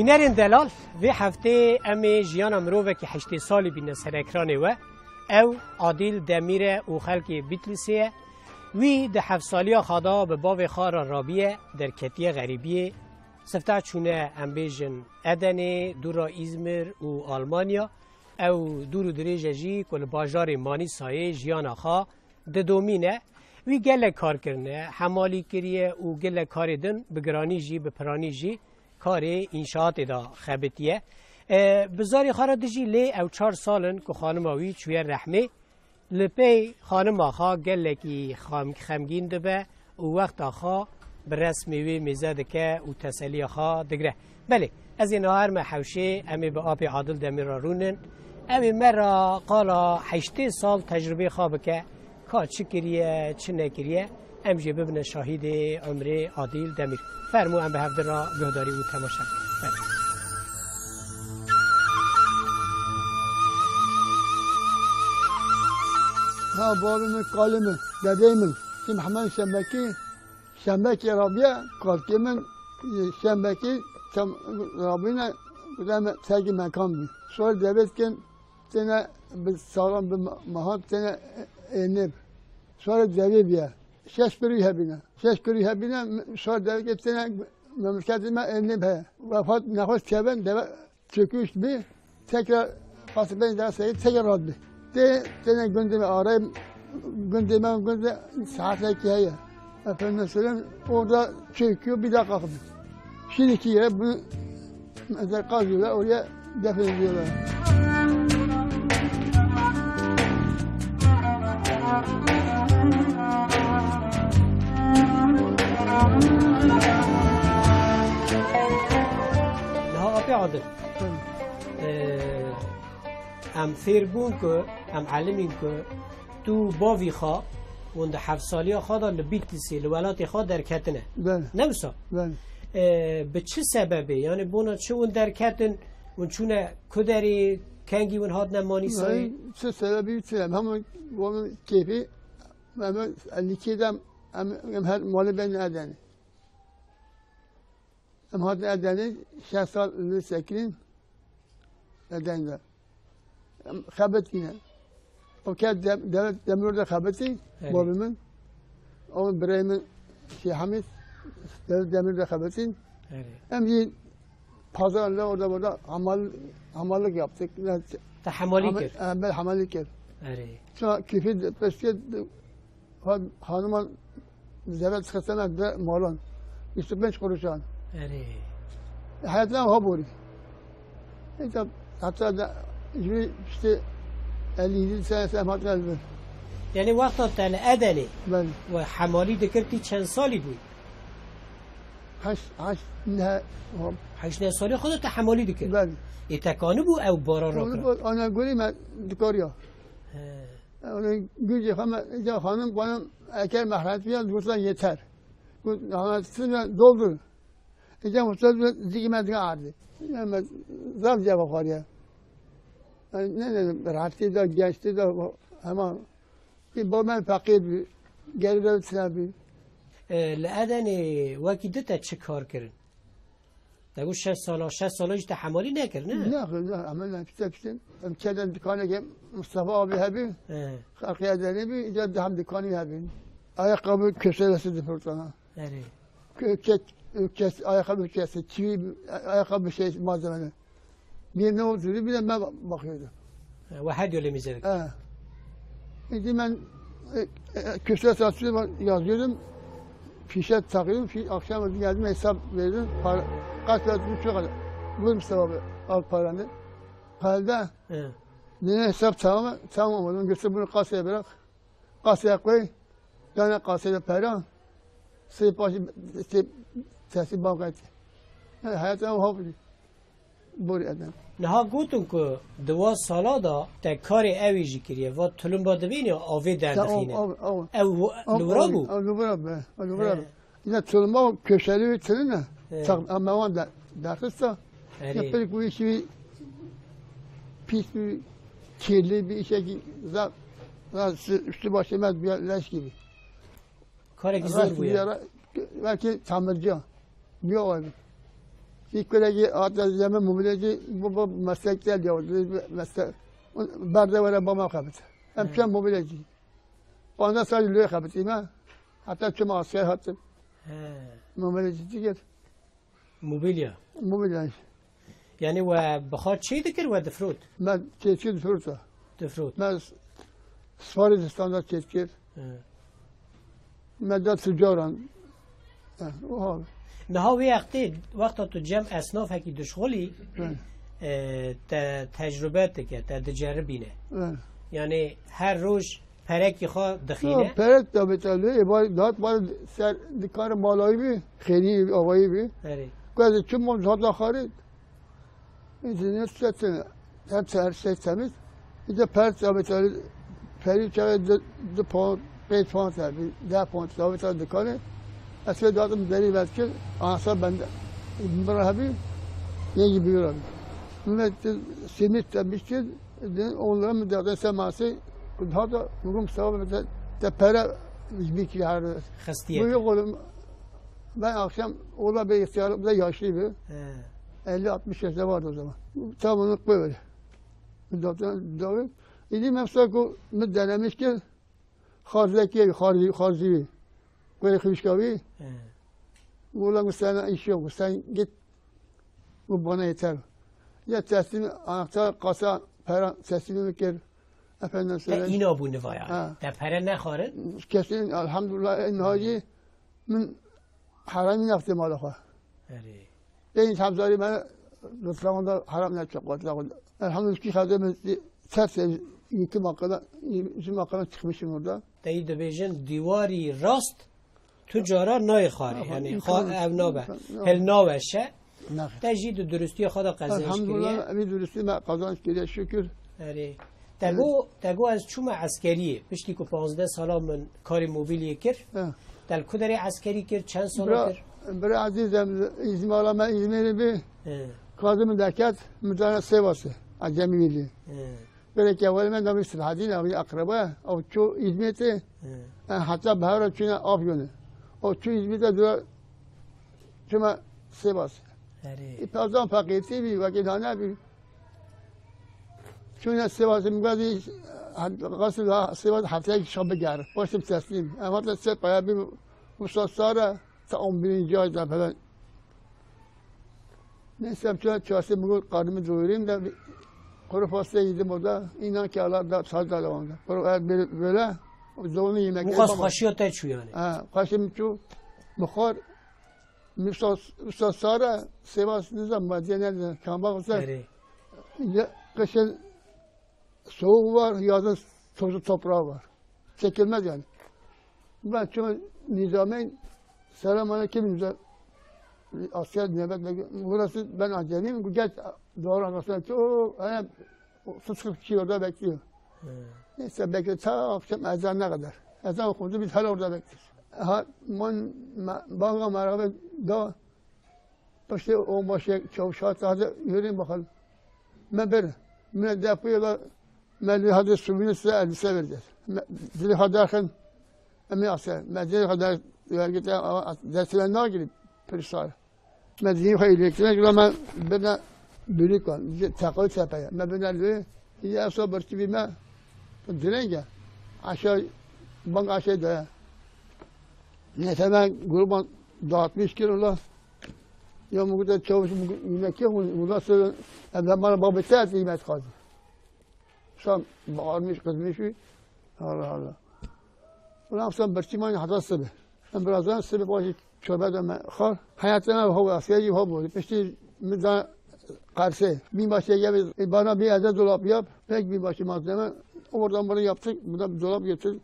بینرین دلال وی هفته امی جیان امروه که 8 سالی بین سر اکرانه و او عادل دمیر او خلق بیتلیسیه وی ده 7 سالی خدا به باو خار رابیه در کتیه غریبیه سفته چونه امبیجن ادنه دورا ایزمر و آلمانیا او دورو دریجه جی کل باجار مانی سایه جیان آخا ده دومینه وی گله کار کرنه حمالی کریه و گله کار دن بگرانی جی بپرانی جی کار انشاءات دا خبتیه بزاری خارا دجی لی او 4 سالن که خانم آوی چوی رحمه لپی خانم آخا گله کی خمگین دبه و وقت آخا برسمی وی میزده که و تسلی آخا دگره بله از این هر محوشه امی به آب عادل دمیر رونن امی مرا قالا 8 سال تجربه خواب که چه کریه چه نکریه ام جه ببینه شاهد عمر عادل دمیر فرمو ام به هفته را گهداری و تماشا ها بابم قالم دديم في محمد شمبكي رابيا قال كمن شمبكي رابينا قدام تاجي مكان بي سؤال دبت كن سنة بالصالون بمهاب سنة نب سؤال دبي بيا شش كري هبينا سؤال دبت سنة مملكة ما نبها وفات نخوش كبن دبا تركوش بي تكرار قصبين درس تكرار رد بي تنه gündeme arayayım, gündeme saatler ki ya. Efendim söyleyeyim, orada çöküyor, bir daha kalkıyor. Şimdiki yere bunu mesela kazıyorlar, oraya defne ediyorlar. Daha abi adı. ام فیربون که ام علمین که تو باوی خواه وند 7 سالی خدا لبیت لیسی لولات خواه در کتنه نمسا به چه سببه یعنی بونا چه اون در کتن اون چونه کدری کنگی اون هاد نمانی سایی چه سببی چه همون کیفی همون لیکی دم هم هر مال بین ادنی هم هاد ادنی 6 سال لسکرین ادنی ده خبت فينا وكان دمر ده خبتي بابمن او بريم شي حميد دمر ده خبتي hem bir pazarla orada hamallık yaptık. Tahammalik. Ben hamallik yaptım. Evet. Sonra küfür pesket hanıma zevet sıkasana da malon. 25 kuruşan. Evet. Hayatlar haburi. Hatta da işte 57 sene semt kaldı. Yani وقتا تل ادنی Ben و حمالی دکرتی چند سالی بود؟ 8 سالی خودت حمالی دکرد؟ Ben. اتکانه بود او بارا را کرد؟ Ana gülü ben dikariya. Onun gücü hanım bana eker mahret bir yıl yeter. Bu hanımsını doldur. İşte mutlaka zikmet vardı. Yani zam cevap var ya. Ne dedim, rahatlı da gençti de ama bir babam fakir bir, geride bir. لادنی وکی دتا چه کار کردن؟ دگو 6 ساله جت حمالی نکرد نه؟ نه عملنا پسیم. امکان دکانه که مصطفی آبی هبی، خالقی ادنی بی، ایجاد هم دکانی هبی. ayakkabı köşelesi dipurtana. Evet. Ayakkabı köşesi, çivi, ayakkabı şey malzemeleri. Bir ne oldu bir de ben bakıyordum. Vahed öyle mizedik. Şimdi ben köşe satışını yazıyordum. Fişe takıyordum. Akşam geldim hesap verdim. Kaç para tutmuş çok kadar. Bu Mustafa al paranı. Halde yine hesap tamam olmadı. Götür bunu kasaya bırak. Kasaya koy. Yani kasaya para. Sıyıp başı sesi bankaydı. Yani hayatım hafif. نها گوتون که 2 سالا دا تا کار اویجی کریه و طلوم با دوینی آوی دردخینه او لورا بو لورا yine tulumba köşeli bir tırına ama o da derse yapıp bu işi pis bir kirli bir işe ki üstü başımız bir leş gibi. Kare güzel bu ya. Belki tamirci. Bir olay. یک کلگی آتش زمین موبیلیجی با مسکل یا مسک برده وره با ما خبرت. همچنین موبیلیجی. 15 سال لوی خبرتی من. حتی چه آسیای هاتم. موبیلیجی دیگر. موبیلیا. موبیلیج. یعنی و بخار چی دکر و دفرود؟ من چی دفرود تا. دفرود. من سفارش استاندارد چی کرد. من داد سجاران. اوه. نه وقتی تو جمع اصناف هکی دشغلی تجربه که تجربینه یعنی هر روز پرکی خواه دخینه پرک تا بتاله داد باید سر دکار بالایی بی خیلی آقایی بی که از چون منزاد خارج اینجا ستن هم سر ستمیز اینجا پرک تا بتاله پری چه دو پوند 5 پوند تا 10 پوند تا بتاله دکانه اصلا دادم دری وقتی آسا بنده مرحبی یکی بیرون من سیمیت تبیشید دین onlara mı dağda seması daha da bugün sabah mesela tepere bir ki her خستیه bu yok oğlum ben akşam ola bir ihtiyarım da yaşlıydı 50-60 yaşında vardı o zaman tamam böyle dağda İdi mesela ko mı denemiş ki Xarzi böyle kışkavi ola mesela iş yok sen git bu bana yeter ya teslim anahtar kasa para teslim kır efendim söyle. اینا بو نوایا. در پره نخوارد؟ kesin elhamdülillah nihayet من حرامی نفته مال خواه. این همزاری من رسلمان دار حرام نچه قاتل قاتل. الحمدلله کی خدا من سرس یکی مقام çıkmışım orada. دایی دبیجن دیواری راست تجارا نای خاره یعنی خواه او نابه هل نابشه تجید درستی خدا قضایش کریه الحمدلله امی درستی من قضایش کریه شکر تگو از چوم عسکریه پشتی که 15 سالا من کاری موبیلی کرد دل کدری عسکری کرد چند سالا کرد برای عزیزم İzmir'e ben İzmir'i bir kazımın derket müdahale sevası acemi milli. Böyle ki evvel ben de silahadine abi akraba o ço İzmir'te hatta bahar çünkü Afyon'u. O ço İzmir'te dura çuma sevası. İpazdan paketi bir vakit hane bir çünkü sevası mügazi غسل سواد هفته شب بگرد باشیم تسلیم اما تا سه باید بیم مستاساره تا اون بیرین جای در پدن نیستم چون چاسه مگو قارم دویریم در قرو فاسته ایدیم orada اینا که Allah da sağ da devamlı. Böyle zorunlu yemek. Bu kas kaşıyor te çu yani. Kaşım çu bukhar müstasara sevas nizam madene kamba olsa. Kışın soğuk var, yazın tozu toprağı var. Çekilmez yani. Ben çünkü nizamen selamünaleyküm güzel asker nöbet burası ben acemiyim. Bu geç doğru anlasın ki o hani 30-40 kişi orada bekliyor. Neyse bekle ta akşam ezanına kadar. Ezan okundu biz hala orada bekliyoruz. Bana merhaba da işte o başı çavuşat hadi yürüyün bakalım. Ben böyle müne yapıyorlar. Meli hadi suyunu size elbise vereceğiz. Dili kadarken emin asya. Medine kadar vergite derslerine ne girip perişan. Medine kadar elektriğe göre ben bana büyük kan. Takıl çapaya. Ben bana diyor. Ya sonra barışçı bir me. Direnge. Aşağı bank aşağı daya. Neyse ben gruba dağıtmış kilolar. Ya bu kadar çavuş yemek yok. Bundan sonra ben bana babette et yemek kaldı. Şam bağırmış kızmış bir. Allah Allah. Ulan sen berçiman hatası be. Ben birazdan size başı çorba deme. Xar hayatına hava askeri hava. Peki müda karşı bir başa gel bana bir adet dolap yap. Pek bir başı malzeme. Oradan bunu yaptık. Burada bir dolap getir.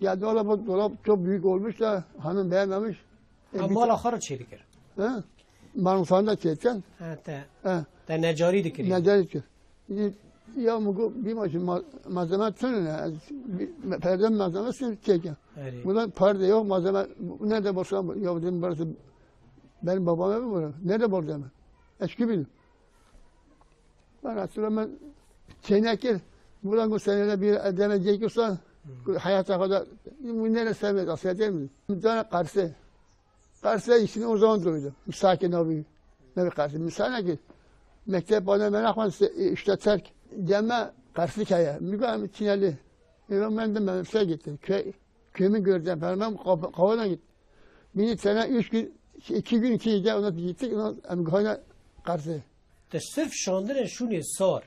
Geldi ola bu dolap çok büyük olmuş da hanım beğenmemiş. Ama ahara çelik. He? Manufanda çekeceksin. Ha. Da necari dikir. Necari dikir. Ya bir maçı malzeme tününe, perde malzemesi çekin. Bundan perde yok, malzeme, nerede boşan, ya dedim burası, benim babam evi burası, nerede borcam ben? Eski bilim. Ben aslında ben çeynekir, buradan bu senede bir demeyecek olsa, hayata kadar, bu nerede sevmez, asya değil mi? Bir tane Kars'e işini o zaman duydum, sakin abi. نه قرص مثلا اگه مکتب بالا من اخوان اشتا ترک جمع قرصی که میگم چینالی میگم من de memlekete gittim. Köyümü göreceğim falan. Ben Kavala'ya gittim. Bir sene 3 gün, 2 gün 2 gece ona gittik. Ona amgahına karşı. te sırf şandırın şunu sar.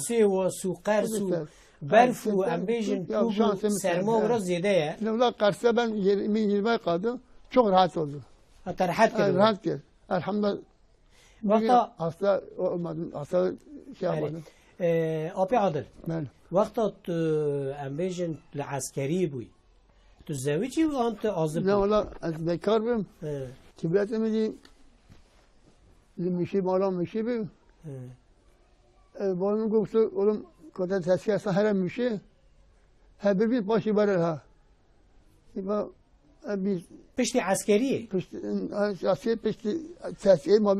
Sewa su, qarsu, berfu, embejin, pubu, serma biraz ziyade ya. Şimdi onlar karşıda ben 20 kaldım. Çok rahat oldu. Hatta rahat geldi. Rahat geldi. Elhamdülillah. Vakta hasta olmadım. Hasta şey yapmadım. Abi Adil. Ben. Vakta embejin l'askeri buy. Tu zaveci و انت عازب نه والا از بکار بیم تبلیت میدیم میشی بالا میشی بیم بالا گفت اولم کتا تسکیه اصلا هرم میشه هر بیر باشی بره ها پشتی عسکریه پشتی تسکیه ما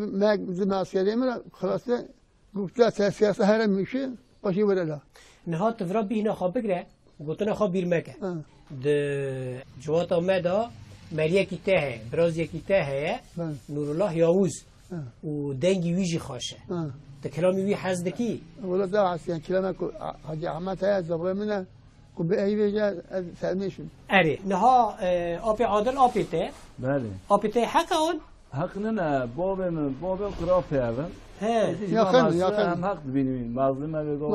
بزیم عسکریه من خلاصه گفت تسکیه اصلا هرم میشه باشی بره ها نهات تفرا بینا خواب بگره گوتنا خواب بیر مکه د جوات آمده مریه کی ته برازیه کی ته نور الله یاوز و دنگی ویجی خاشه ده کلامی وی حزد کی ولی ده عسیان کلامه که حاجی احمد های زبره منه که به ای ویجه سرمیشون اره نها آپی عادل آپی ته بله آپی ته حق اون حق نه بابم خرافه اول yakın هم حق ببینیم مظلومه بگو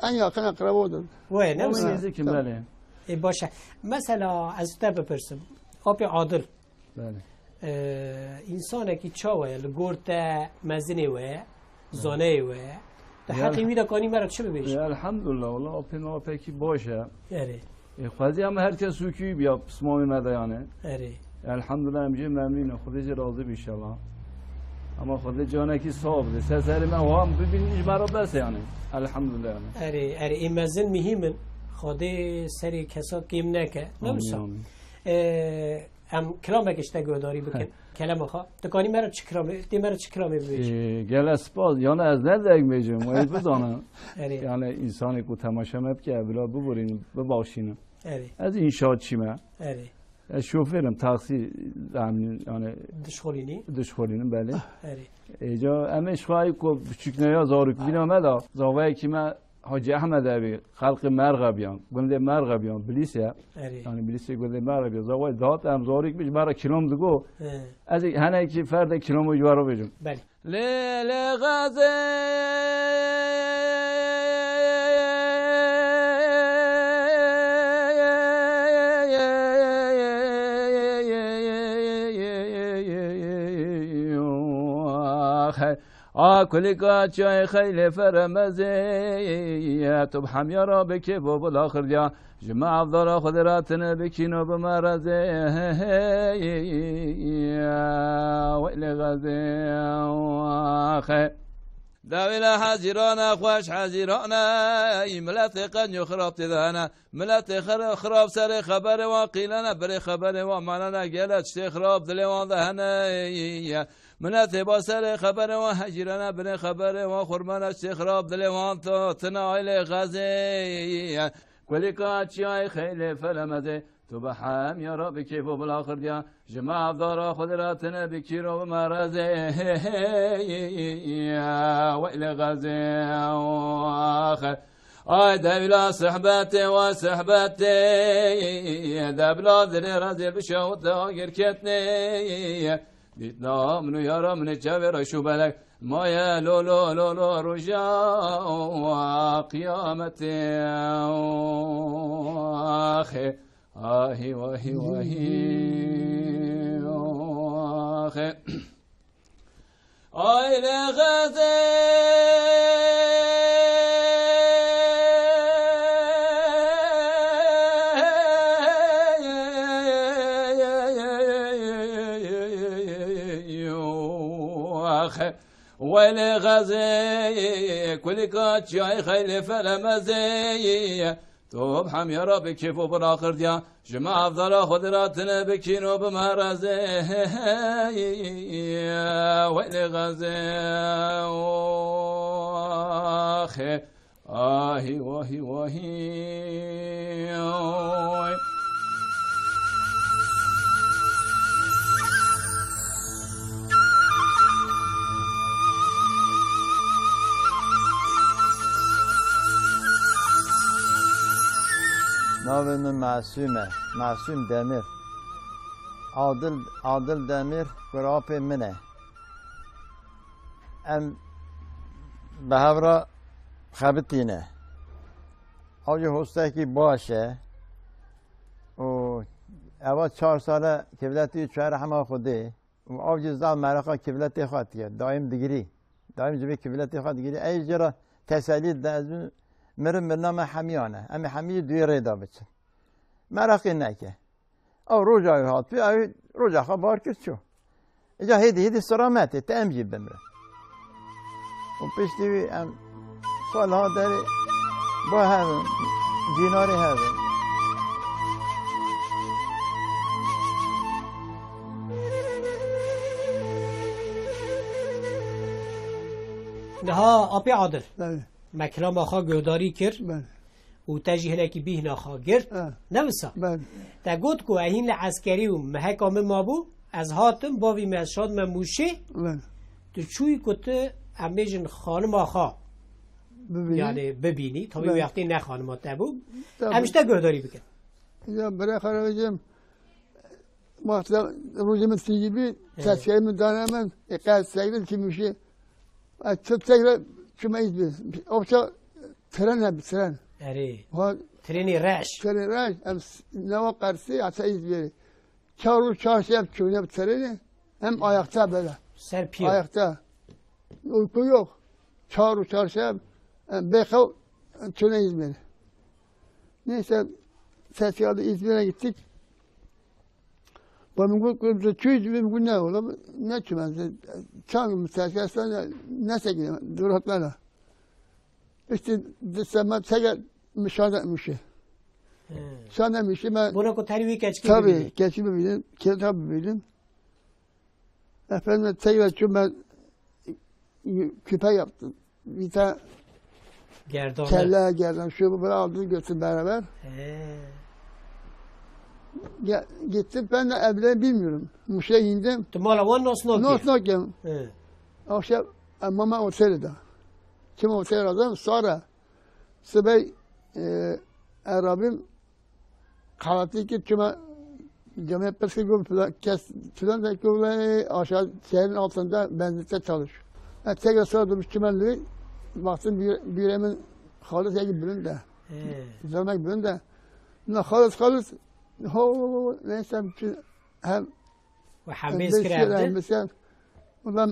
en yakın akraba odur. وای نمیشه نزدیکیم بله باشه مثلا از تو بپرسم آپی عادل بله انسانه که چاوه لگورت مزنه و زانه و ده حقی میده کانی مرا چه ببیش الحمدلله والله آپی کی باشه اره خوازی هم هر کس سوکی بیا پسمامی مدیانه اره الحمدلله همجه ممنونه خودش راضی بیشالله اما خود جانه کی صاحب ده سر من هم ببینیش مرا بس یعنی الحمدلله اره این مزن مهمن خواده سری کسا کم نکه نمسا ام کلام بکشته گوداری بکن کلام خواه تکانی مرا چه کلامه دی مرا چه کلامه ببیش گل اسپاس یعنی از نزدیک میجم باید بدانم یعنی انسانی که تماشا مب که بلا ببرین بباشین از این شاد چیمه شوفرم تاکسی yani dışkolini beli. Eca ama şuayı ko küçük neye zaruk biname da zavaya kime Hacı Ahmed abi halkı mergabiyan günde mergabiyan bilise yani bilise günde mergabiyan zavaya dağıt am zaruk bir bara kilom dugo az hani ki ferde kilomu jvaro bejum. Beli. Le gaze كلك شاي خيل فرمزي تبحم يا ربك باب الاخر يا جماعة ضرا خضراتنا بكينو بمرزي ويل غزي داولا حزيرانا خوش حزيرانا ملات قد يخرب تذانا ملات خراب سر خبر واقيلنا بري خبر ومعنانا قالت خراب دلوان ذهنا ملات باسر خبر وحجيرانا بري خبر وخرمانا خراب دلوان تنايل غزي كلكات شاي خيل فلمزي تبحام يا رب كيف بالاخر يا جماعة دارا خضراتنا بكيرو ومرزي وإلى غزي دبلا صحبتي وصحبتي دبلا ذري رزي بشوت غير كتني بيتنا منو يارا من الجبر شو بالك ما يا لو لو لو لو رجاء قيامتي آخي آهي واهي واهي آخي آي لغزي ويل غزي كل كات جاي خيل فلمزي توبحم يا رب كيف بالاخر ديا جماعة ضلا خضراتنا بكينو بمرزي ويل غزي واخي آهي واهي واهي نام معصوم دمیر عادل دمیر گراپ منه ام به هورا خبتینه آجه هسته که باشه و اول 4 ساله کبلتی چهار همه خوده و آجه زال مرقا کبلتی خواد کرد دایم جبه کبلتی خواد گیری ای جرا تسلیت ده از مرم برنامه حمیانه اما حمی دوی ریدا بچن مرقی نکه او روجای هات بی او روجا خواه بار کرد چو اجا هیدی سرامته تا ام جیب بمره و پشتی ام سالها داری با هم دیناری هم نها آبی عادل بله مکرام آخا گوداری کرد بله و تجیه لکی بیه نخوا گرد نوسا بله تا گود که اهین لعسکری و محکام ما بو از هاتم باوی مشاد مموشه بله تو چوی کته امیجن خانم آخا یعنی ببینی تا بی وقتی نه خانمات نبو همشتا گوداری بکن یا برای خراجم مثلا روزی مثلی بی تسکری من دانم من اقاد سگرد که میشه از چه سگرد شما ایز بید آبچا ترن هبی ترن اره ترینی رش هم نوا قرصی اصلا ایز بیاری 4 روز 4 شب چونه بترنه هم ayakta böyle سر پیو ayakta uyku yok 4 روز 4 شب بخو çöne İzmir neyse ses geldi İzmir'e gittik bana çöz ne olur ne çömez çangım ses gelse ne sekiyor duraklara işte desem tekrar müşahede etmişim Sana mişim ben buna ko terbiye kaç gibi tabii geçimi bildim kitap bildim efendim tekrar ben küpe yaptım bir tane gerdan şu bu aldım götürdüm beraber gittim ben de evde bilmiyorum Muş'a indim Tumala wan nosnokem akşam mama otelde kim otel adam sonra sabah Arabim kahvaltı ki cuma camiye persi gibi filan da gibi aşağı şehrin altında benzinde çalış. Tekrar sonra durmuş çimenli baktım bir emin halis gibi bölümde. Zaman bölümde. Ne halis neyse hem وحميس كرافده مثلا والله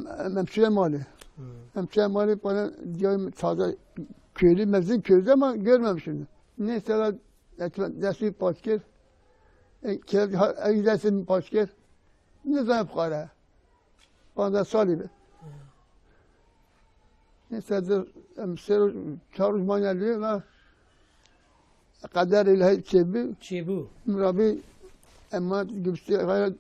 memşire mali bana diyorum taze köylü mevzin köylü ama görmemişim. Neyse دستوی پاسکر که دست پاسکر نزن بخوره 15 سالی به نسته 4 روز مانیلی و قدر الهی چی بو مرابی اما گبستی غیر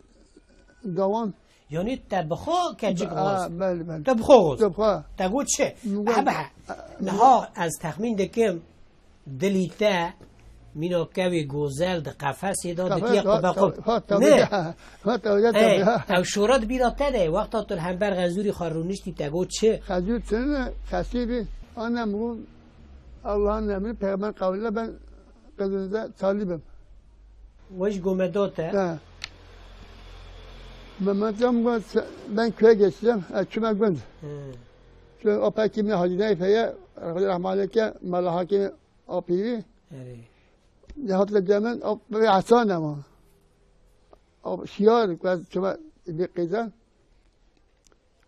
دوام یعنی تبخوا کجی گواز بله تبخوا گواز تگود چه؟ نها از تخمین دکم دلیتا مینا کوی گوزل د قفسی داد کی قبقب نه او شورات بیرا تده وقت تو همبر غزوری خارونشتی تگو چه خجور چنه خسیبی آنم گو Allah'ın emri peygamber kavliyle ben kızınıza talibim. Vış gomedota. Ben köye geçeceğim. Çüme gündü. Şu Opa kimli Halide İfe'ye rahmaniyeke Mala Hakimi Opi'yi hatırlayacağımın ve Hasan ama şiar çüme bir kızan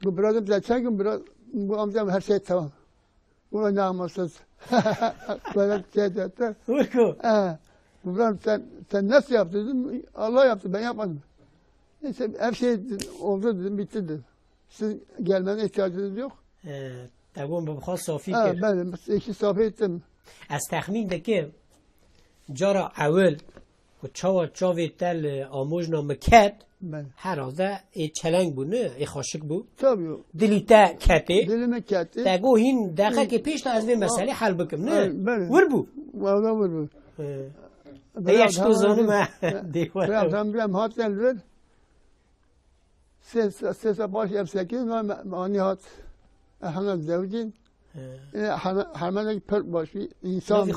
bu birazım geçen gün biraz bu amcam her şey tamam. Buna namussuz. Böyle şey dedi. Buradan sen nasıl yaptın dedim. Allah yaptı ben yapmadım. Neyse her şey oldu dedim bitti dedim. Siz gelmene ihtiyacınız yok. Tamam bu خاص صافی کرد. Ben işi safi ettim. از تخمین دکه جارا اول و چاوی تل آموزنا مکت هر آده ای چلنگ بو نه ای خاشک بو tabii دلیتا کتی dilime kati تگو هین دقیقه که پیش تا از به مسئله حل بکم نه ور بو vallahi vur bu دیش تو زانو ما دیوار ben bilmem hatta ses baş yapsakin ve mani hat ahmed zevcin همه پر باشی انسان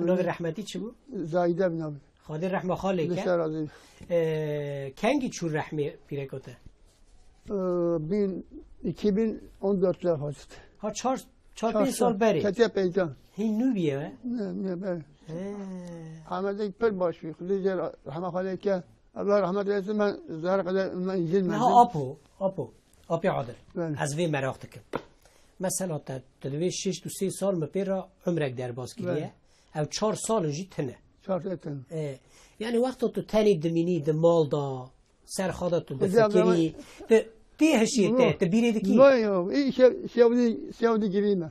نوی رحمتی چی بود؟ زایده بنام خاطر رحمه خاله که کنگی چور رحمه پیره کته؟ 2014 هست ها 4-5 سال بری؟ کتی پیجان این نو بیه؟ نه بری همه دیگه پر باشی خودی جر رحمه خاله که الله رحمت رسول من زهر قدر من اینجل نه آپی عادل از وی مراخت کن مثلا تدوی 6-3 سال مپیرا عمرک در باز کریه او 4 سال جی تنه 4 سال تنه یعنی وقتا تو تنی دمینی دمال دا سر خدا تو دفکری تی هشیه ته بیره دکی نه این شیودی گریمه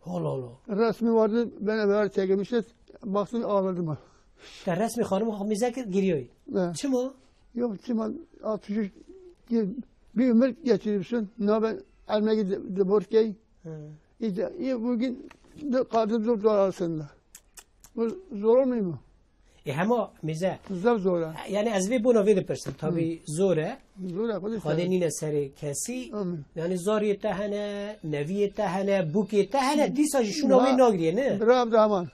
حالا رسمی وارد بنا بر چگه میشه باقی آوردم در رسمی خانم خب میذکر گریوی چما yok çiman atışış bir ömür geçirmişsin. Ne ben elmegi de borçkey. İşte bugün de kadın zor arasında. Bu zor olmuyor mu? همه میزه زور یعنی از وی بونا وی پرسن تابی زوره خودش خاله نینه سر کسی یعنی زاری تهنه نوی تهنه بوکی تهنه دیساجی شونا وی ناگریه نه برام zaman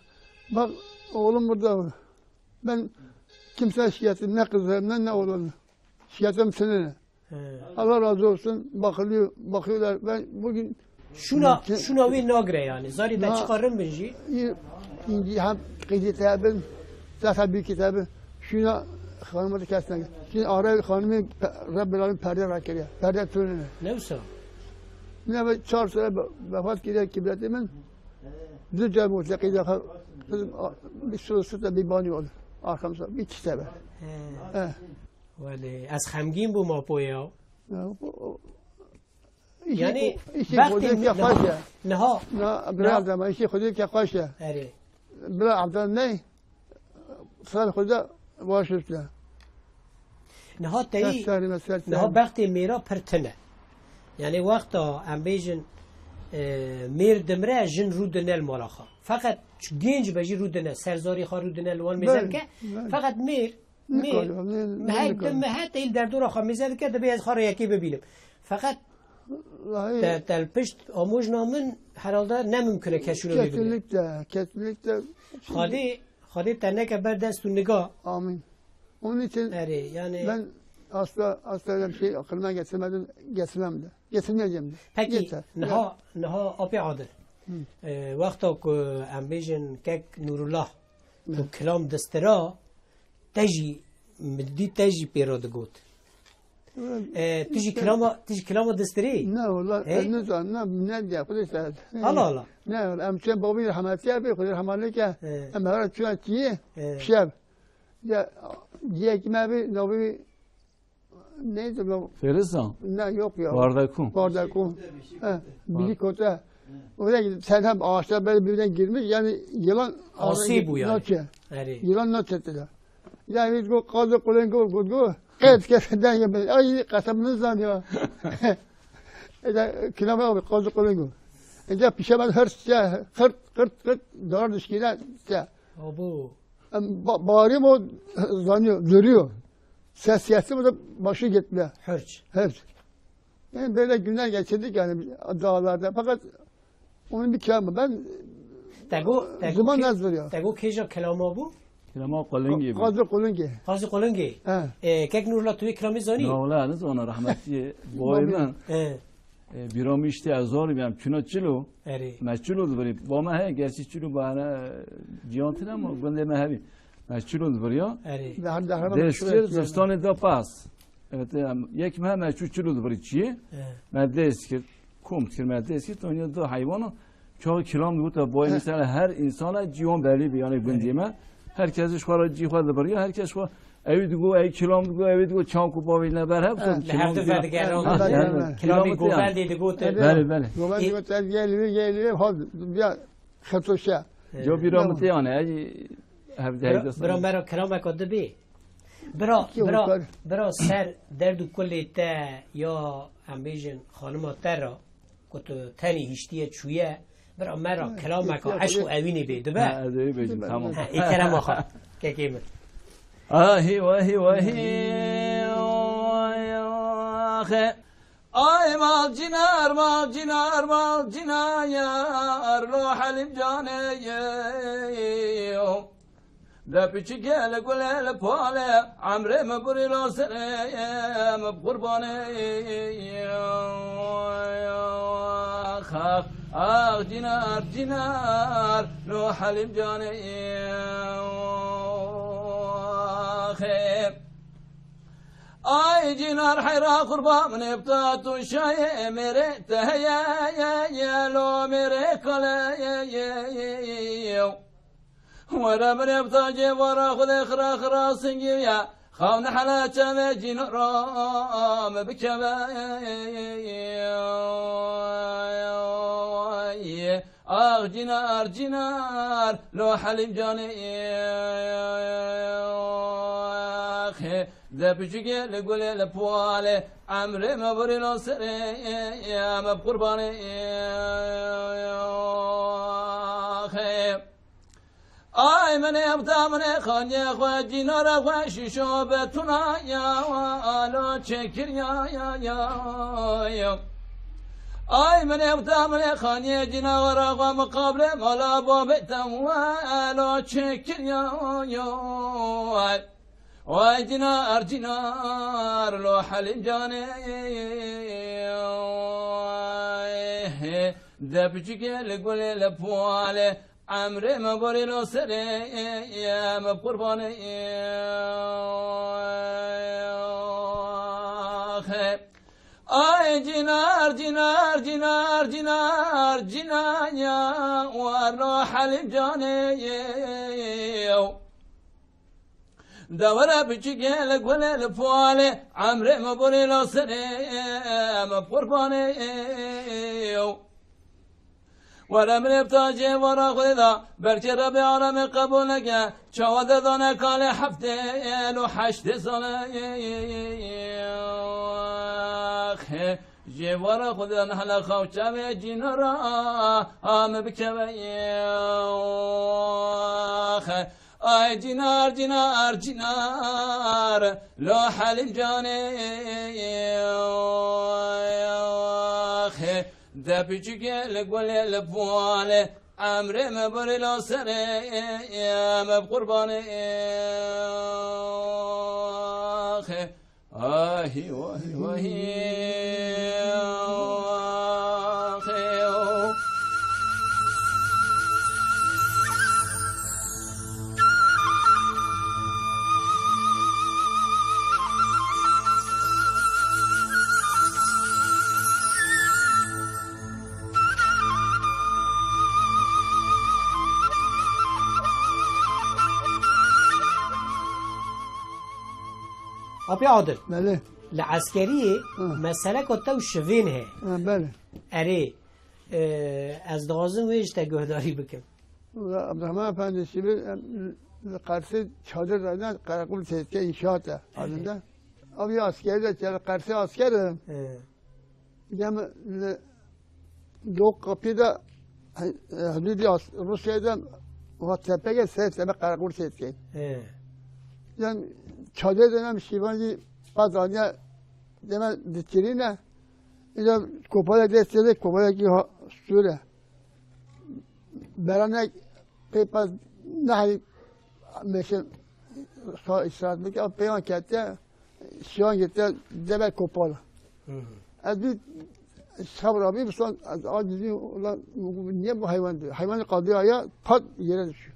bak oğlum burada ben kimse şikayetim ne kızlarımdan ne oğlumdan şikayetim seninle Allah razı olsun bakıyorlar ben bugün şuna vی ناگره yani zari da çıkarım benji hem kitabın zaten bir kitabı şuna hanımı da kesmek şimdi ara hanımı Rabbilerin perde rakeriye perde törünü ne usa ne ve 4 sene vefat gider kibretimin düzce mutlaka bir sürü de bir bani oldu arkamızda bir kitap ولی از خمگین بو ما پویا یعنی وقتی نه برای زمان ایشی خودی که خوشه برای عبدال نه سال خدا واشد نه وقتی میرا پرتنه یعنی وقتا ام بیجن میر دمره جن رو دنل مالاخا فقط گنج بجی رو دنل سرزاری خا رو دنل وان میزد که فقط میر مهد ایل در دور آخوا میزد که دبی از خاره یکی ببینم فقط در پشت آموز نامن هرالده نممکنه کشونو ببینم خالی تنه که بر دست و نگاه آمین اون için yani ben asla bir şey aklıma getirmem de getirmeyeceğim de peki نها آبی عادل وقتا که ام بیجن که نورالله تو کلام دسترا تجي پیرا دگوت تجي کلام دستری نه والله نه دیگه خودش الله نه امچه بابی رحمتی به خود رحمانی که امهار چون چیه شب دیگه کی مبی نوبی neydi bu? Ferizan. Ne yok ya. Bardakun. Bilik kota. Oraya gidip sen hem ağaçlar böyle birbirine girmiş yani yılan asi bu yani. Yılan not ettiler. Yani bu kazı kulun gol. Kefeden gibi. Ay kasabınızdan ya. Kilame abi kazı kulun gol. İşte pişemez hırt dar düşküler. Abu. Bağırayım o zanıyor, duruyor. Ses yetse bu da başı gitmiyor. Hırç. Yani böyle günler geçirdik yani dağlarda. Fakat onun bir kelamı ben zaman az veriyor. Tego keja kelama bu? Kelama Qolungi. Qazi Qolungi. Kek Nurullah tuvi kelami zani? Navla ne zana rahmetli boyman. Biram işte azar bim çuna çilo. Meçhul bari. Ba ma he gerçi çilo bana cihantina ama bende me hebi. Meçhul bari ya. Destir zastane da pas. Evet یک ماه مشروع چلو دوباره چیه؟ مدرسه که کم که مدرسه که تونی دو حیوانو که کلام بود تا باید مثلا هر انسان جیان بلی بیانه بندیم هر کسش خورا جی خود دوباره هر کس خورا اوید گو ای کلام گو اوید گو چانکو باوی نبر هم لحظه فرد گرام کلامی گوفل دیده گوته بله گوفل گوته گلیه ها بیا خطوشه جو بیرامتی آنه برام برا کلام اکاده بی برا سر درد و کلی تا یا هم بیجن خانما تا را که تو تنی هشتیه چویه برا مرا کلام اکا عشق و اوینی بیدو با ادوی بیجن تمام ای کلام آخوا که کیمت آهی واهی واهی آخه آی مال جنار مال جنار مال جنار لو حلیم جانه لپیچی گل گل پاله عمره مبری لاسره مبقربانه خاف آه جنار جنار لو حلیم جانه خیب آی جنار حیرا قربا من ابتات و شای میره تهیا یا لو میره کله ورا من ابتا جي ورا خذ خرا خرا سنجيا خاون حلا تشا جنرا مبكبا آه جنار جنار لو حليم جاني دبجي لقول لبوالي عمري ما بري لو سري يا مبقرباني آی من ابتا من خانیه خواه جینار خواه شیشو بتونا یا آلا چکر یا آی من ابتا من خانیه جینار خواه مقابل مالا بابتم و آلا چکر یا وای جینار جینار لو حلیم جانه دبجی لگول لپواله عمري ما بري لو سري يا ما بقرباني اي جنار جنار جنار جنار جنار يا وروح الجاني دورة بجيل قول الفوالي عمري ما بري لو سري ما بقرباني ورا من ابتاجي ورا خذا بركي ربي عالم قبولك شواد ذانا قال حفتين وحشت سنة جي ورا خذا نحلا خوشا بجنرا آم بكبي آي جنار جنار جنار لو حل الجاني دبجي لقول لبواله عمري ما بري لو سري يا ما بقرباني آهي واهي واهي أبي عادل بله العسكرية مسألة كتو شفين هي بله أري از دغازم ويش تجهداري بكم عبد الرحمن افندی شیبی قرصه چادر دادن قراقول سیسکه انشاءته آدم آبی عسکری ده چرا قرصه عسکره میگم دو قپی ده حدودی روسیه ده و تپه سیسکه به قراقول سیسکه یعنی چادر دادم شیبانی پازانیا دم دیکرینه اینجا کوپالا دسته کوپالا کی سوره برانه پیپاز نه میشه استراحت میکنه پیان کرده شیان گرفته دبر کوپالا از بی شب رابی بسان از آجزی نیه با حیوان قادر آیا پاد یره شد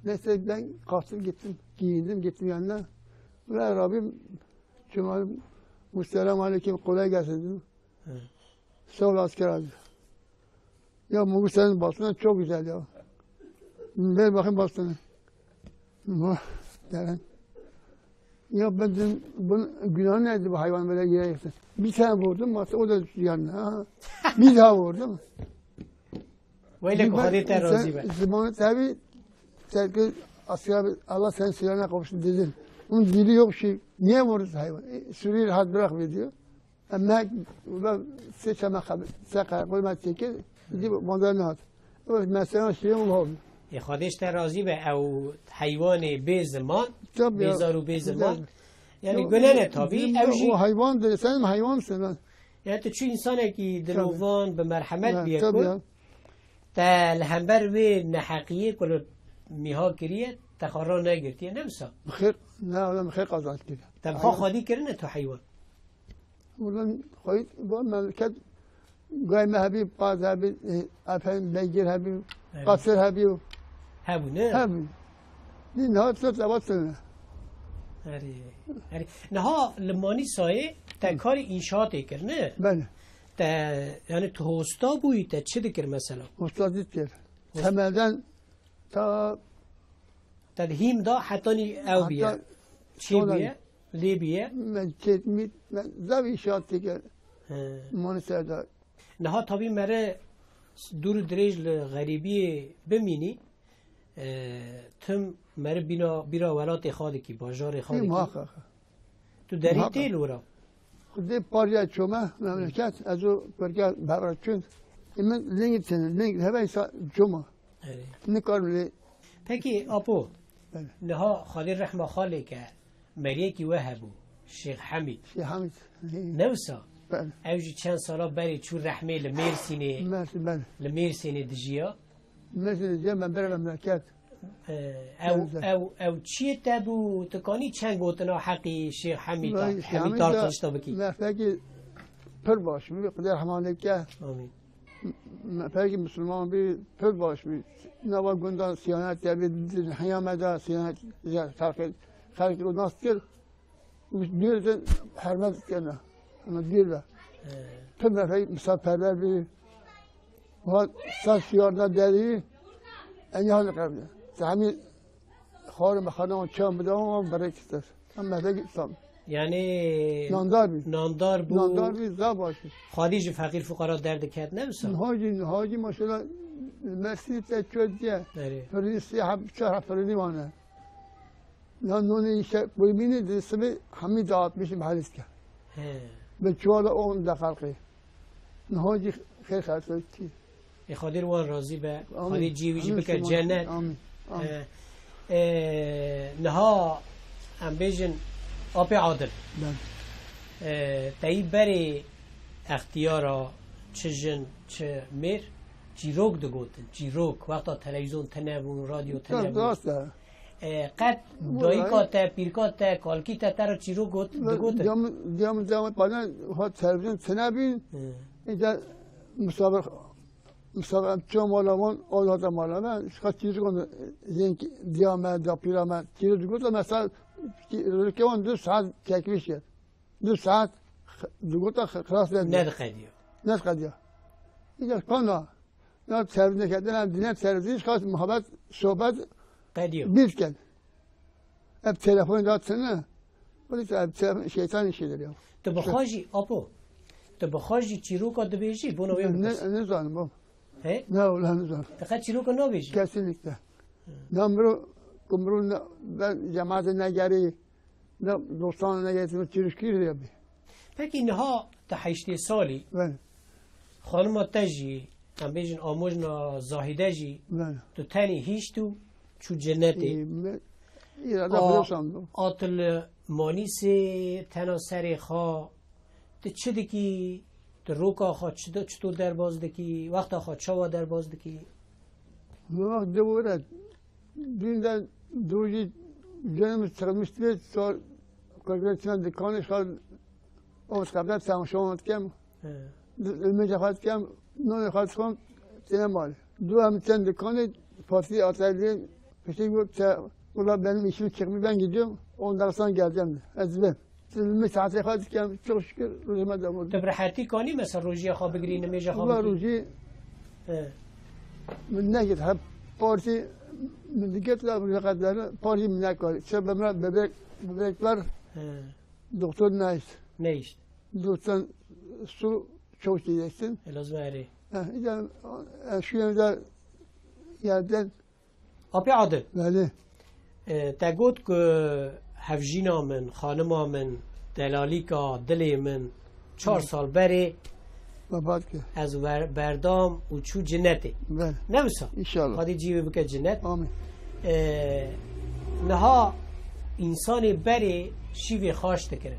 neyse ben kalktım gittim yanına. Ulan Rabbim Cuma Muhterem Aleyküm kolay gelsin dedim. Sağ ol asker abi. Ya Mugu senin bastığın çok güzel ya. Ver bakayım bastığını. Ya ben dedim bunun günahı neydi bu hayvan böyle yere yıktı. Bir tane vurdum masa o da yanına. Bir daha vurdum. Veyle kuhadete razı be. Zamanı tabi Serkez asker Allah senin silahına kavuştu dedin. Onun dili yok şey. Niye vurursun hayvan? Suriye rahat bırak diyor. Ama seçeme sakar koyma çekir. Gidip mandalina hat. Mesela şey mi oldu? خودش ترازی به او حیوان به زمان بیزار و به زمان یعنی گناه نتابی او حیوان درستن حیوان سن یعنی تو چه انسانه که دلوان به مرحمت بیکن تا لهمبر و نحقیه کل میها کریه تخارا نگرتیه نمسا بخیر نه ولی خیر قضاوت کرد تبخوا خادی کرنه تو حیوان ولی خواهید با مملکت گای مهبی باز هبی افهم بگیر هبی قصر هبی هبو نه هبی این ها تو لباسونه نها لمانی سایه تا کار انشاءات کرنه بله تا یعنی تو هستا بوی تا چه دکر مثلا استادی کرد تمدن تا تدهیم دا حتی نی او بیه چی بیه؟ لی بیه؟ من چیت میت من زوی شاتی که منصر دار نها طبی مره دور دریج لغریبی بمینی تم مره بیرا ولات خادی کی باجار خادی کی تو داری تیل ورا خودی پاریا چومه مملکت از او برگرد برای چند من لینگ تن لینگ هوا چومه نکار لی پکی آپو نها خالی رحمه خالی که مریه کی وهبو شیخ حمید نوسا اوجی چند سالا بری چون رحمه لمیرسینه لمیرسینه دجیا مثل جمع برای مملکت او چیه تبو تکانی چند گوتنا حقی شیخ حمید حمیدار تشتا بکی فکر پر باش بی قدر رحمانه که فکر مسلمان بی پر باش بی نوا گندان سیانت یا بی حیامه سیانت خلق رو ناست کرد دیر حرمت کنه اما دیر با پر نفعی مسافر بی وقت سال سیارده داری اینی حال قبله همین خواهر مخانه چند بدهم برای کستر هم مدهی اسلام یعنی ناندار بی ناندار زا باشی خادیج فقیر فقرا درد کرد نمیسا حاجی ماشاءالله مرسی تچود دیه فرینی سیحب چهر فرینی وانه نونی ایشه بایمینی دستبه همی دعات میشه محلیست که به چوال اون دخلقی حاجی خیلی خیلی چی خادر وان راضی به خادر جیویجی بکر جنت نها هم بیجن آب عادل تایی بری اختیارا چه جن چه میر جیروک دو گوتن جیروک وقتا تلویزیون تنبون رادیو تنبون قد دایی کاته پیرکاته کالکی تر جیروک دو گوتن دیام پانه تلویزیون تنبین اینجا مسابقه چون مالامون اولاد مالامون اشکال چیزی کنه زنگ دیامه دا پیرامه چیزی دیگه تو مثلا که اون 2 ساعت تکویشه 2 ساعت دیگه تو خلاص نه قدیو اینجا کانا نه تلویزیون کردن دنیا تلویزیونش خواست محبت صحبت قدیو بیل کن اب تلفن داد نه ولی اب شیطانی شده تو بخواجی آپو تو بخواجی چیرو کا دبیجی بونو نه زانم بابا نه ولی نزار. فقط چیرو که نبیشی. کسی نیست. نمرو کمرون جماعت نگاری، نه دوستان نگاری چیروش کیه بی. فکر اینها تا 8 سالی. خانم تجی هم بیشتر آموزنا زاهده جی. تو تنی هیچ تو چو جنتی. آتل مانیس تناسر خا چه دیکی روکا خواهد چطور در باز دکی وقت خواهد شوا در باز دکی وقت دوره دیندن دوجی جنم سرمشتی سال کارگرچان دکانش خواهد اوست قبلت سامشون کم المجا خواهد کم نون خواهد کم سینمال دو هم چند دکانه پاسی آتالی پیشی بود که اولا benim işimi çıkmıyor ben gidiyorum 10 dakika geleceğim ezber مساعدت خواهد کم چه شکر روزی ما دارم. تبرحتی کانی مثلا روزی خواب بگیری نمیشه خواب. والله روزی من نگید هم پارتی من دیگه تو لقدر پارتی من نکاری. چه بمر ببرکlar doktor نیست. نیست. دوستان su çok yiyeceksin. لازم اری. yani şu yönde yerden. Abi عادل. بله. تقول که هفجینا من خانما من دلالیکا دلی من 4 سال بری از بردام و چو جنتی نمیسا خواهی جیوی بکه جنت آمین نها انسان بری شیوی خواش تکره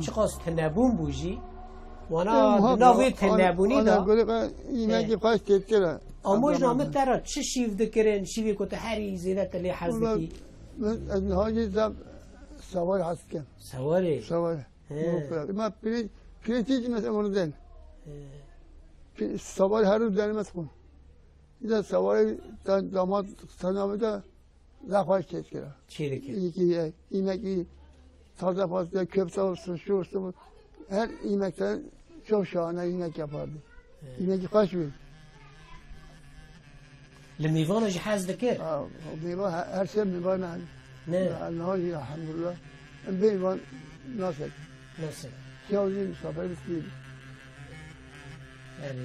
چه خواست تنبون بوجی وانا ناوی تنبونی دا ایمه خواست تکره آموز نامه ترا چه شیو دکرن شیوی کتا هری زیده تلی حزدکی از نهاجی زب سوار هست کن سواره سواره ما پیریتیج مثل مردن سوار هر روز داریم خون ایده سوار داماد سنامه دا زخواش تکره چی دکر؟ یکی ایمه تازه پاسده köpse olsun, şu olsun. Her yemekten çok şahane yemek yapardı. Yemek kaç bir? الميفان جي حاز ذكر ميفان her şey meyvan yani. Ne? Allah'a elhamdülillah. Meyvan nasıl? nasıl Şahane misafir bitti. يعني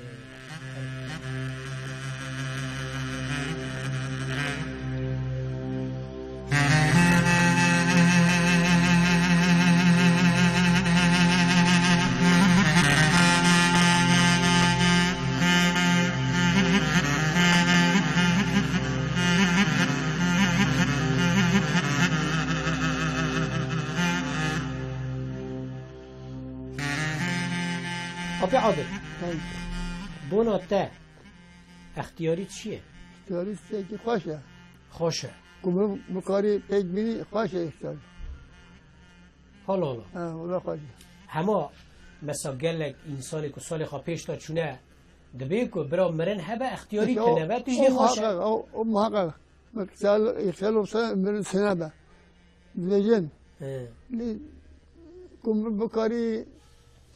أبي عادل بونا تا اختیاری چیه؟ اختیاری چیه که خوشه. خوشه. کمر مکاری پیک بینی خوشه اختیار. حالا اولا خوشه. همه مثلا گلک انسانی که سال خواه پیش تا چونه دبی که برا مرن هبه اختیاری کنه و تجدی خوشه. او محقق. اختیار بسا مرن سنه با. لیجن. کمر مکاری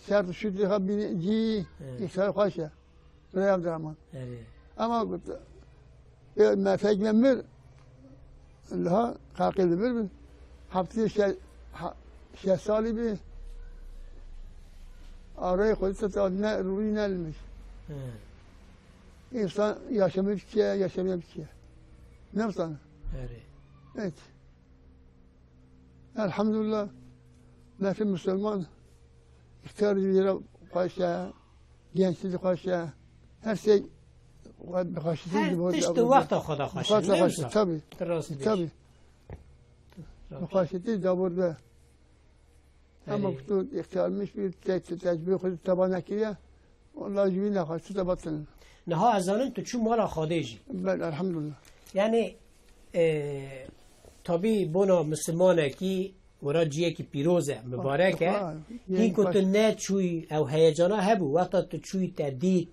شرط شدی خب بینی جی اختیار خوشه. برای عبدالرحمن. اما ما فکر ممر لها قاقل بر هفته شه سالی بی آرای خودت تا نه روی نلمش انسان yaşamış ki yaşamayan ki ne yapsan? Evet. Elhamdülillah nefsi Müslüman ihtiyarcılara karşı gençlik karşı her şey تشت وقت خدا خواشه tabii tabii مخاشتی دابورده اما تو اختیارمش bir تجربه خود تبا نکریه والله جوی نخواست تبا تنن نها از آنن تو چو مالا خادجی بله الحمدلله یعنی طبی بنا مسلمانه کی ورا جیه کی پیروزه مبارکه کی کت نه چوی او هیجانا هبو وقتا تو چوی تدید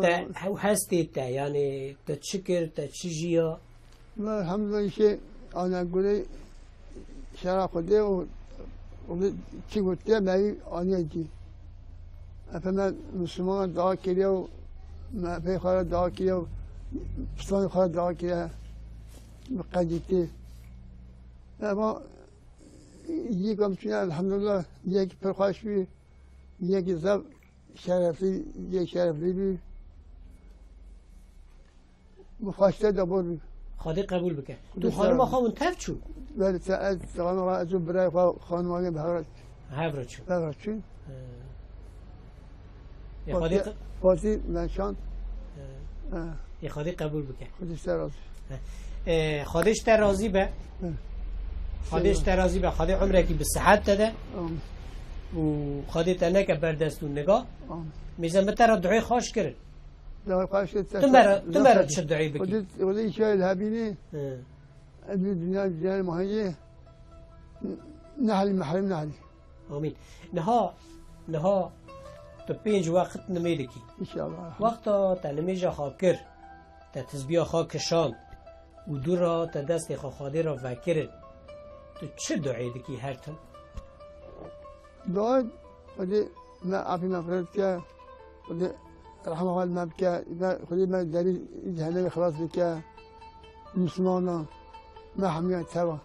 تا هو هستی تا یعنی تا چکر تا چیجیا الحمدلله که آنها گوله شرح خوده و چی گفته میگی آنها جی افهم مسلمان دعا کردیم و پیغمبر دعا کردیم و پسان خدا دعا کردیم قدیتی اما یکم چون الحمدلله یک پرخاش بی یک زب شرفی یک شرفی بی مخاشته دبور بی خادی قبول بکن تو خانم خواهون تف چو؟ بله از خانم از اون برای خانمانه به هفرت چو چون خادی فاسی منشان یه خادی قبول بکن خودش ترازی خادش ترازی به خادش ترازی به خادی عمره که به صحت داده و خادی تنه که بردست و نگاه میزن بتر دعای خواش کرد دعای خواش کرد تو مرا چه دعای بکی خودی ایشای الهبینی ادوی دنیا جنال مهیه نحلی محرم نحلی آمین نها تو 5 وقت نمیده کی انشاءالله وقتا تا نمیجا خاکر تا تزبیه خاکشان و دور را تا دست خواهده را وکرد تو چه دعای دکی هر تن؟ دعای خودی ما عفی مفرد که خودی رحمه الله مبکه خودی ما داری جهنم خلاص بکه مسلمانا ما حمیت توا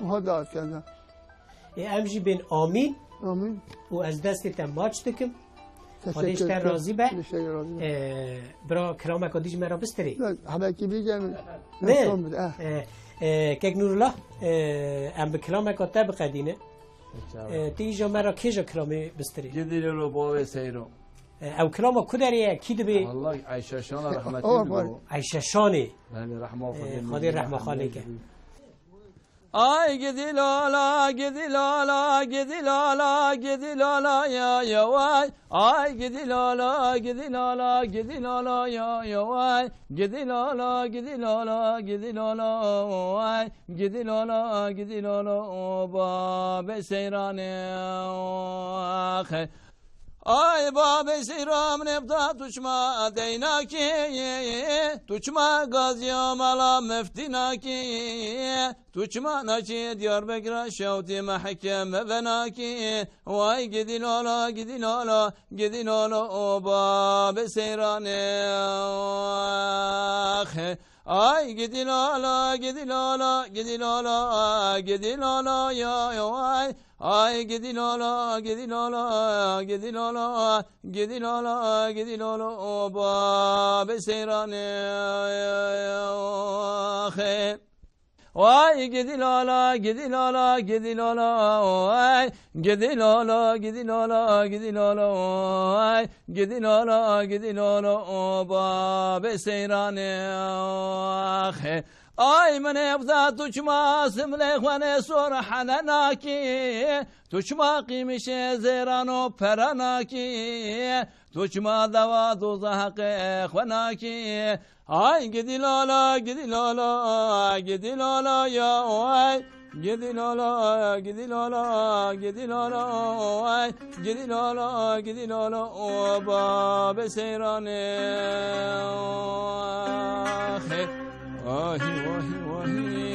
و ها دعات کرده امجی بین آمین آمین و از دست تا ماچ دکم خودش تر راضی به برا کرامه کدیج مرا بستری همه کی بیجم نه که نور الله ام به کرامه کتا بقدینه تیجا مرا کجا کرامه بستری جدی رو باوی سیرو او کرامه کدریه کی دبی والله عایشه شان رحمتی بگو عایشه شانی بله رحمه خدای رحمه خاله که Ay gidi lala gidi lala gidi lala gidi lala ya ya vay. Ay gidi lala gidi lala gidi lala ya ya vay. Gidi lala gidi lala gidi lala vay. Gidi lala oba be seyrane. Ay babe seyram nebda tuçma deynaki tuçma gaziyam ala meftinaki tuçma naci Diyarbakır şavti mahkeme venaki vay gidin ola gidin ola gidin ola o babe seyrane ay gidin ola gidin ola gidin ola gidin ola ya ay ay gidin ola gidin ola gidin ola gidin ola gidin ola o babe seyrane vay gidin ola gidin ola gidin ola vay gidin ola gidin ola gidin ola vay gidin ola o babe seyrane ay من ابدا تجما سمله خانه سر حنناکی تجما قیمش زیرانو پرناکی تجما دوا دوزحق خناکی ay gidi lala gidi lala gidi lala ya ay gidi lala gidi lala gidi lala ay gidi lala o babe seyrane Vahi vahi vahi